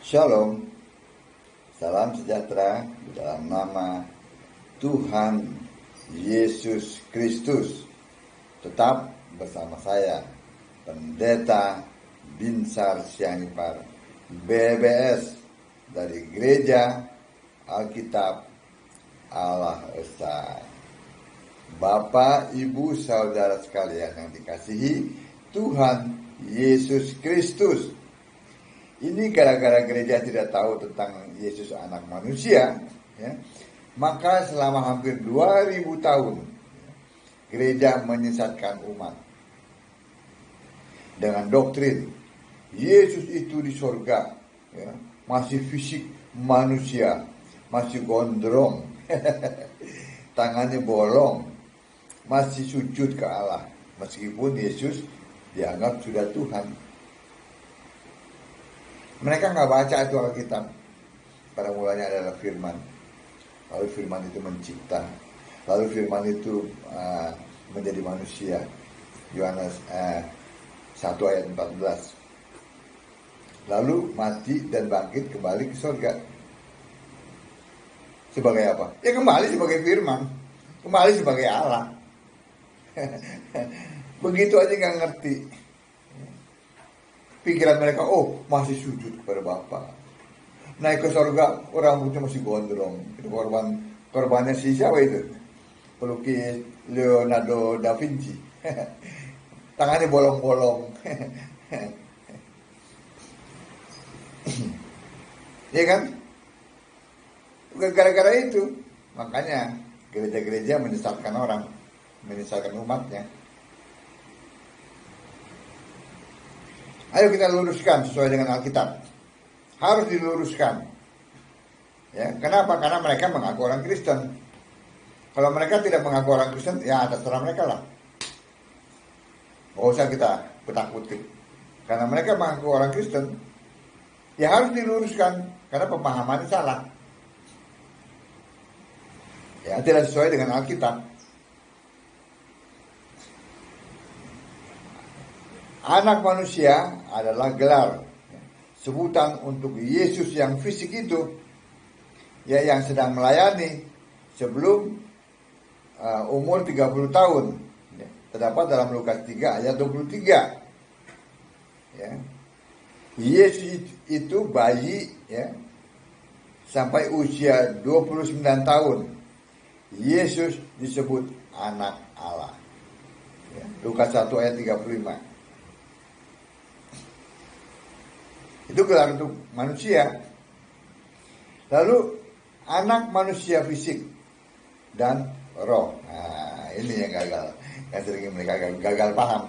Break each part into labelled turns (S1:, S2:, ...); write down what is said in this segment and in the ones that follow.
S1: Shalom, salam sejahtera di dalam nama Tuhan Yesus Kristus. Tetap bersama saya, Pendeta Binsar Sianipar, BBS dari Gereja Alkitab Allah Esa. Bapak, Ibu, Saudara sekalian yang dikasihi Tuhan Yesus Kristus. Ini gara-gara gereja tidak tahu tentang Yesus anak manusia, ya, maka selama hampir 2000 tahun gereja menyesatkan umat dengan doktrin Yesus itu di sorga, ya, masih fisik manusia, masih gondrong, tangannya bolong, masih sujud ke Allah, meskipun Yesus dianggap sudah Tuhan. Mereka nggak baca itu Alkitab. Pada mulanya adalah firman. Lalu firman itu mencipta. Lalu firman itu menjadi manusia. Yohanes 1 ayat 14. Lalu mati dan bangkit kembali ke surga. Sebagai apa? Ya kembali sebagai firman. Kembali sebagai Allah. Begitu aja nggak ngerti. Pikiran mereka, oh masih sujud kepada Bapa. Naik ke surga, rambutnya masih gondrong. Itu korbannya si siapa itu? Pelukis Leonardo da Vinci. Tangannya bolong-bolong. Iya kan? Gara-gara itu, makanya gereja-gereja menyesatkan orang, menyesatkan umatnya. Ayo kita luruskan sesuai dengan Alkitab. Harus diluruskan. Ya, kenapa? Karena mereka mengaku orang Kristen. Kalau mereka tidak mengaku orang Kristen, ya terserah mereka lah. Nggak usah kita kutak-kutik. Karena mereka mengaku orang Kristen, ya harus diluruskan. Karena pemahamannya salah. Ya, tidak sesuai dengan Alkitab. Anak manusia adalah gelar, sebutan untuk Yesus yang fisik itu, ya, yang sedang melayani sebelum umur 30 tahun. Ya, terdapat dalam Lukas 3 ayat 23. Ya. Yesus itu bayi, ya, sampai usia 29 tahun. Yesus disebut anak Allah. Ya, Lukas 1 ayat 35. Itu gelar untuk manusia. Lalu anak manusia fisik dan roh. Nah, ini yang gagal. Yang sering mereka gagal paham.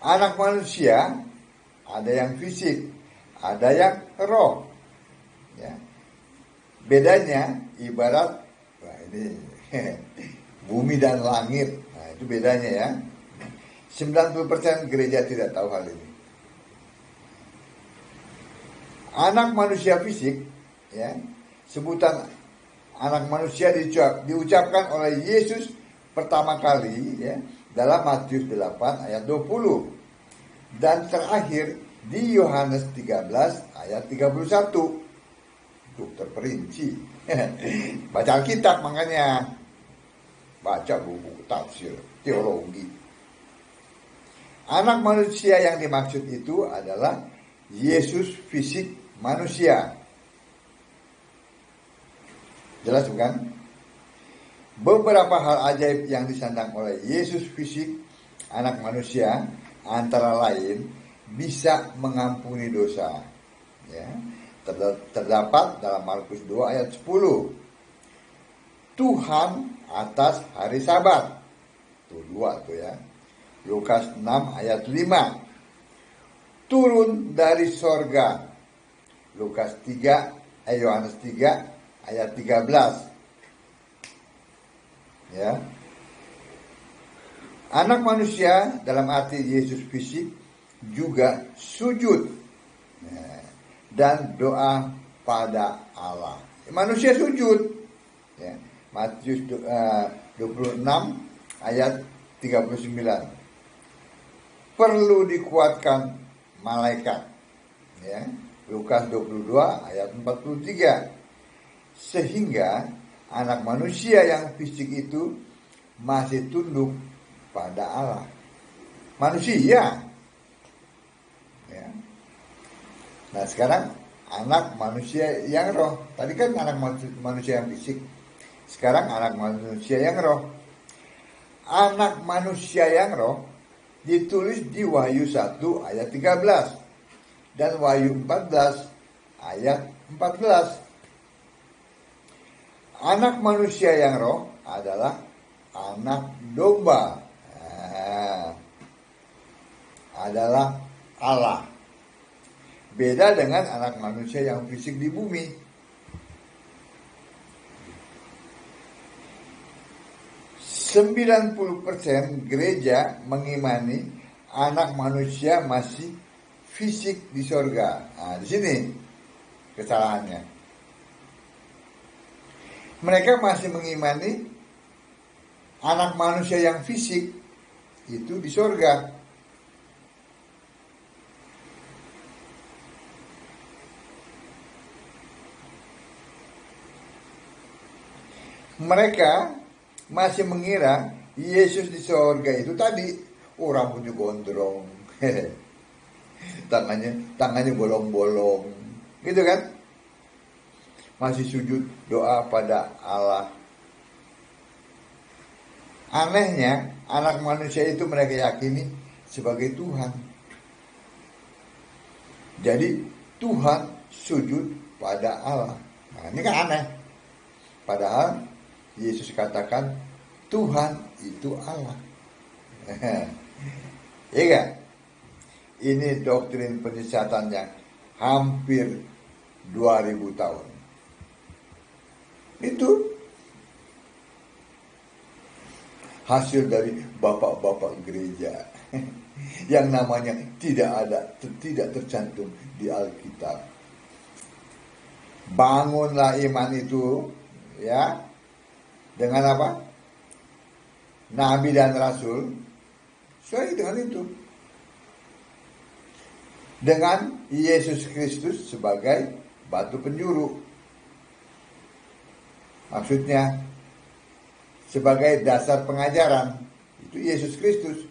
S1: Anak manusia ada yang fisik, ada yang roh. Ya. Bedanya ibarat, wah ini bumi dan langit. Nah, itu bedanya ya. 90% gereja tidak tahu hal ini. Anak manusia fisik, ya, sebutan anak manusia diucapkan oleh Yesus pertama kali, ya, dalam Matius 8 ayat 20 dan terakhir di Yohanes 13 ayat 31. Itu terperinci. Baca Alkitab, makanya baca buku tafsir teologi. Anak manusia yang dimaksud itu adalah Yesus fisik manusia. Jelas bukan? Beberapa hal ajaib yang disandang oleh Yesus fisik anak manusia antara lain bisa mengampuni dosa. Ya. Terdapat dalam Markus 2 ayat 10. Tuhan atas hari Sabat. Tuh 2 tuh ya. Lukas 6 ayat 5. Turun dari sorga. Lukas 3, Yohanes 3 ayat 13. Ya. Anak manusia dalam arti Yesus fisik juga sujud, ya, dan doa pada Allah. Manusia sujud. Ya. Matius 26 ayat 39. Perlu dikuatkan malaikat. Ya, Lukas 22 ayat 43. Sehingga anak manusia yang fisik itu masih tunduk pada Allah. Manusia. Ya. Nah sekarang anak manusia yang roh. Tadi kan anak manusia yang fisik. Sekarang anak manusia yang roh. Anak manusia yang roh ditulis di Wahyu 1 ayat 13 dan Wahyu 14 ayat 14. Anak manusia yang roh adalah anak domba. Adalah Allah. Beda dengan anak manusia yang fisik di bumi. 90% gereja mengimani anak manusia masih fisik di sorga. Nah, di sini kesalahannya. Mereka masih mengimani anak manusia yang fisik itu di sorga. Mereka masih mengira Yesus di sorga itu tadi rambutnya gondrong, tangannya bolong-bolong, gitu kan? Masih sujud doa pada Allah. Anehnya, anak manusia itu mereka yakini sebagai Tuhan. Jadi Tuhan sujud pada Allah. Nah, ini kan aneh. Padahal Yesus katakan Tuhan itu Allah. Iya kan? Ini doktrin penyesatan yang hampir 2000 tahun. Itu hasil dari bapak-bapak gereja yang namanya tidak tercantum di Alkitab. Bangunlah iman itu, ya, dengan apa? Nabi dan Rasul. Sesuai dengan itu. Dengan Yesus Kristus sebagai batu penjuru. Maksudnya sebagai dasar pengajaran. Itu Yesus Kristus.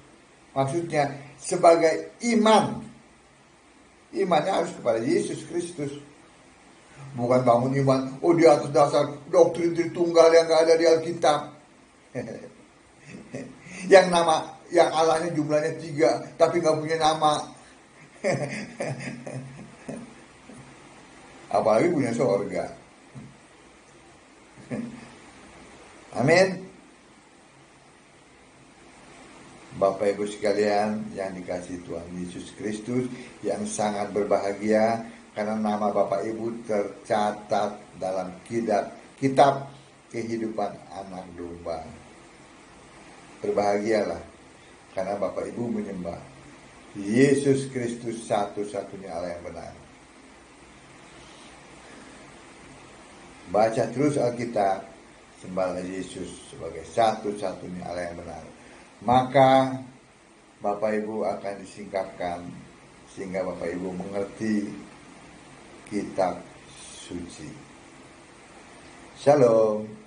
S1: Maksudnya sebagai iman. Imannya harus kepada Yesus Kristus. Bukan bangun iman, di atas dasar doktrin Tritunggal yang gak ada di Alkitab. Yang Allahnya jumlahnya 3, tapi gak punya nama. Apalagi punya sorga. Amin. Bapak Ibu sekalian yang dikasihi Tuhan Yesus Kristus, yang sangat berbahagia karena nama Bapak Ibu tercatat dalam kitab kehidupan anak domba. Berbahagialah karena Bapak Ibu menyembah Yesus Kristus satu-satunya Allah yang benar. Baca terus Alkitab, sembahlah Yesus sebagai satu-satunya Allah yang benar. Maka Bapak Ibu akan disingkapkan sehingga Bapak Ibu mengerti kitab suci. Shalom.